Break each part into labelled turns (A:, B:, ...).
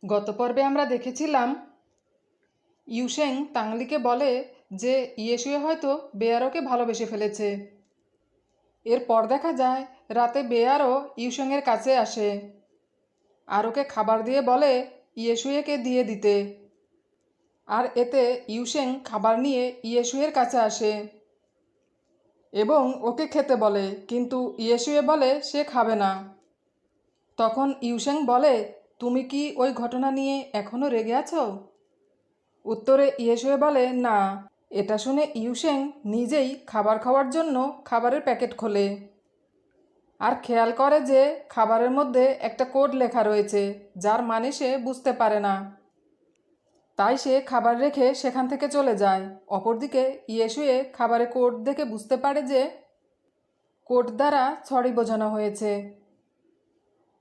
A: গত পর্বে আমরা দেখেছিলাম ইউশেং তাংলিকে বলে যে ইয়েশুয়ে হয়তো বেয়ারোকে ভালোবেসে ফেলেছে। এরপর দেখা যায় রাতে বেয়ারও ইউশেংয়ের কাছে আসে আর ওকে খাবার দিয়ে বলে ইয়েশুয়েকে দিয়ে দিতে। আর এতে ইউশেং খাবার নিয়ে ইয়েশুয়ের কাছে আসে এবং ওকে খেতে বলে, কিন্তু ইয়েশুয়ে বলে সে খাবে না। তখন ইউশেং বলে, তুমি কি ওই ঘটনা নিয়ে এখনও রেগে আছো? উত্তরে ইয়েশুয়ে বলে, না। এটা শুনে ইউশেং নিজেই খাবার খাওয়ার জন্য খাবারের প্যাকেট খোলে আর খেয়াল করে যে খাবারের মধ্যে একটা কোড লেখা রয়েছে, যার মানে সে বুঝতে পারে না। তাই সে খাবার রেখে সেখান থেকে চলে যায়। অপরদিকে ইয়েশুয়ে খাবারে কোড দেখে বুঝতে পারে যে কোড দ্বারা ছড়ি বোঝানো হয়েছে।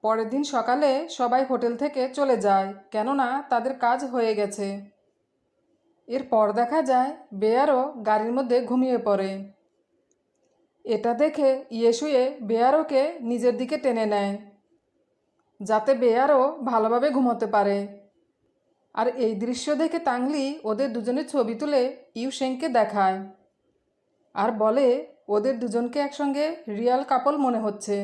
A: পরের দিন সকালে সবাই হোটেল থেকে চলে যায়, কেননা তাদের কাজ হয়ে গেছে। এরপর দেখা যায় বেয়ারও গাড়ির মধ্যে ঘুমিয়ে পড়ে। এটা দেখে ইয়েশুয়ে বেয়ারোকে নিজের দিকে টেনে নেয় যাতে বেয়ারও ভালোভাবে ঘুমোতে পারে। আর এই দৃশ্য দেখে তাংলি ওদের দুজনের ছবি তুলে ইউশেংকে দেখায় আর বলে ওদের দুজনকে একসঙ্গে রিয়াল কাপল মনে হচ্ছে।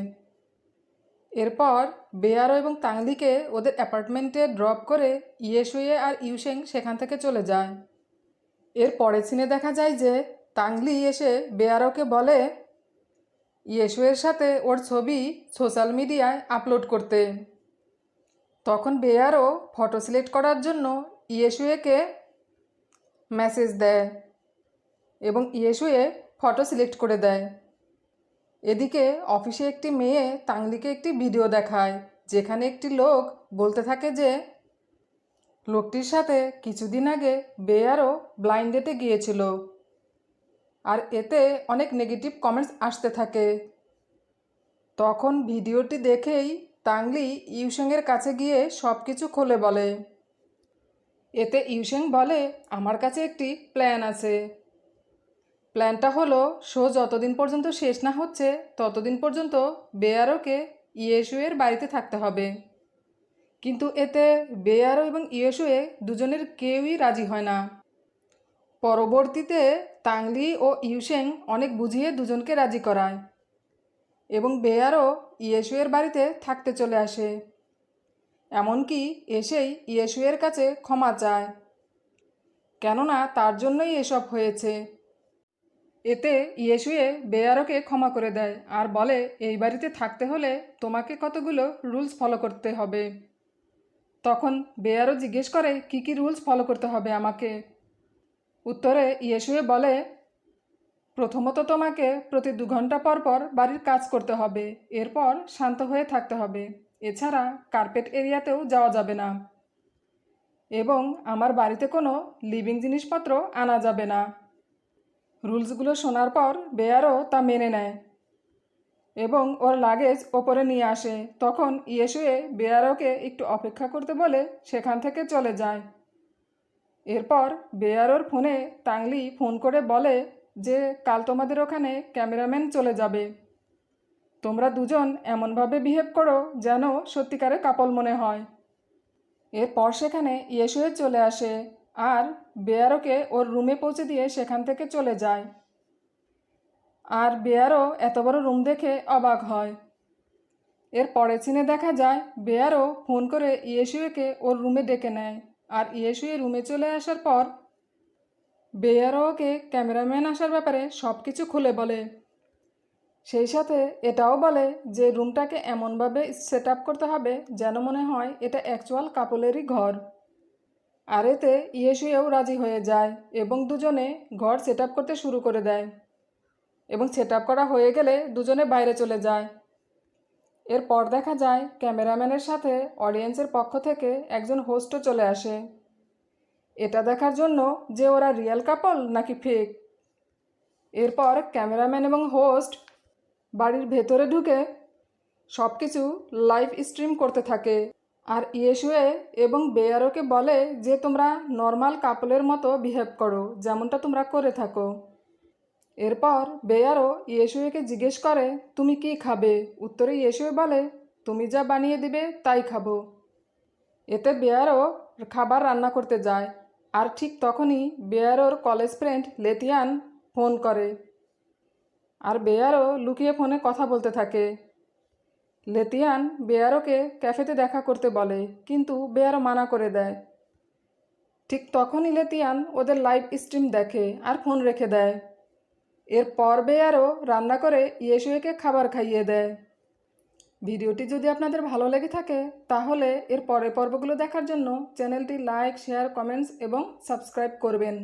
A: এরপর বেয়ারো এবং তাংলিকে ওদের অ্যাপার্টমেন্টে ড্রপ করে ইয়েশুয়ে আর ইউশেং সেখান থেকে চলে যায়। এর পরের সিনে দেখা যায় যে তাংলি এসে বেয়ারোকে বলে ইয়েশুয়ের সাথে ওর ছবি সোশ্যাল মিডিয়ায় আপলোড করতে। তখন বেয়ারও ফটো সিলেক্ট করার জন্য ইয়েশুয়েকে মেসেজ দেয় এবং ইয়েশুয়ে ফটো সিলেক্ট করে দেয়। এদিকে অফিসে একটি মেয়ে তাংলিকে একটি ভিডিও দেখায়, যেখানে একটি লোক বলতে থাকে যে লোকটির সাথে কিছুদিন আগে বেয়ারও ব্লাইন্ড ডেটে গিয়েছিল। আর এতে অনেক নেগেটিভ কমেন্টস আসতে থাকে। তখন ভিডিওটি দেখেই তাংলি ইউশেংয়ের কাছে গিয়ে সব কিছু খুলে বলে। এতে ইউশেং বলে, আমার কাছে একটি প্ল্যান আছে। প্ল্যানটা হলো শো যতদিন পর্যন্ত শেষ না হচ্ছে ততদিন পর্যন্ত বেয়ারোকে ইয়েশুয়ের বাড়িতে থাকতে হবে। কিন্তু এতে বেয়ারো এবং ইয়েশুয়ে দুজনের কেউই রাজি হয় না। পরবর্তীতে তাংলি ও ইউশেং অনেক বুঝিয়ে দুজনকে রাজি করায় এবং বেয়ারও ইয়েশুয়ের বাড়িতে থাকতে চলে আসে। এমনকি এসেই ইয়েশুয়ের কাছে ক্ষমা চায়, কেননা তার জন্যই এসব হয়েছে। এতে ইয়েশুয়ে বেয়ারোকে ক্ষমা করে দেয় আর বলে, এই বাড়িতে থাকতে হলে তোমাকে কতগুলো রুলস ফলো করতে হবে। তখন বেয়ারো জিজ্ঞেস করে, কি কি রুলস ফলো করতে হবে আমাকে? উত্তরে ইয়েশুয়ে বলে, প্রথমত তোমাকে প্রতি 2 ঘন্টা পর পর বাড়ির কাজ করতে হবে, এরপর শান্ত হয়ে থাকতে হবে। এছাড়া কার্পেট এরিয়াতেও যাওয়া যাবে না এবং আমার বাড়িতে কোনো লিভিং জিনিসপত্র আনা যাবে না। রুলসগুলো শোনার পর বেয়ারও তা মেনে নেয় এবং ওর লাগেজ ওপরে নিয়ে আসে। তখন ইয়েশুয়ে বেয়ারোকে একটু অপেক্ষা করতে বলে সেখান থেকে চলে যায়। এরপর বেয়ারোর ফোনে তাংলি ফোন করে বলে যে কাল তোমাদের ওখানে ক্যামেরাম্যান চলে যাবে। তোমরা দুজন এমনভাবে বিহেভ করো যেন সত্যিকারে কাপল মনে হয়। এরপর সেখানে ইয়েশুয়ে চলে আসে আর বেয়ারোকে ওর রুমে পৌঁছে দিয়ে সেখান থেকে চলে যায়। আর বেয়ারও এত বড় রুম দেখে অবাক হয়। এর পরের সিনে দেখা যায় বেয়ারও ফোন করে ইয়েশুয়েকে ওর রুমে ডেকে নেয় আর ইয়েশুয়ে রুমে চলে আসার পর বেয়ারোকে ক্যামেরাম্যান আসার ব্যাপারে সব কিছু খুলে বলে। সেই সাথে এটাও বলে যে রুমটাকে এমনভাবে সেট আপ করতে হবে যেন মনে হয় এটা অ্যাকচুয়াল কাপলেরই ঘর। আর এতে ইয়েশুয়েও রাজি হয়ে যায় এবং দুজনে ঘর সেট আপ করতে শুরু করে দেয় এবং সেট আপ করা হয়ে গেলে দুজনে বাইরে চলে যায়। এরপর দেখা যায় ক্যামেরাম্যানের সাথে অডিয়েন্সের পক্ষ থেকে একজন হোস্টও চলে আসে, এটা দেখার জন্য যে ওরা রিয়েল কাপল নাকি ফেক। এরপর ক্যামেরাম্যান এবং হোস্ট বাড়ির ভেতরে ঢুকে সব কিছু লাইভ স্ট্রিম করতে থাকে আর ইয়েশুয়ে এবং বেয়ারোকে বলে যে তোমরা নর্মাল কাপলের মতো বিহেভ করো, যেমনটা তোমরা করে থাকো। এরপর বেয়ারো ইয়েশুয়েকে জিজ্ঞেস করে, তুমি কি খাবে? উত্তরে ইয়েশুয়ে বলে, তুমি যা বানিয়ে দিবে তাই খাবো। এতে বেয়ারও খাবার রান্না করতে যায়, আর ঠিক তখনই বেয়ারোর কলেজ ফ্রেন্ড লেতিয়ান ফোন করে, আর বেয়ারও লুকিয়ে ফোনে কথা বলতে থাকে। লেতিয়ান বেয়ারোকে ক্যাফেতে দেখা করতে বলে, কিন্তু বেয়ারো মানা করে দেয়। ঠিক তখনই লেতিয়ান ওদের লাইভ স্ট্রিম দেখে আর ফোন রেখে দেয়। এরপর বেয়ারও রান্না করে ইয়েশুয়েকে খাবার খাইয়ে দেয়। ভিডিওটি যদি আপনাদের ভালো লেগে থাকে তাহলে এর পরের পর্বগুলো দেখার জন্য চ্যানেলটি লাইক, শেয়ার, কমেন্টস এবং সাবস্ক্রাইব করবেন।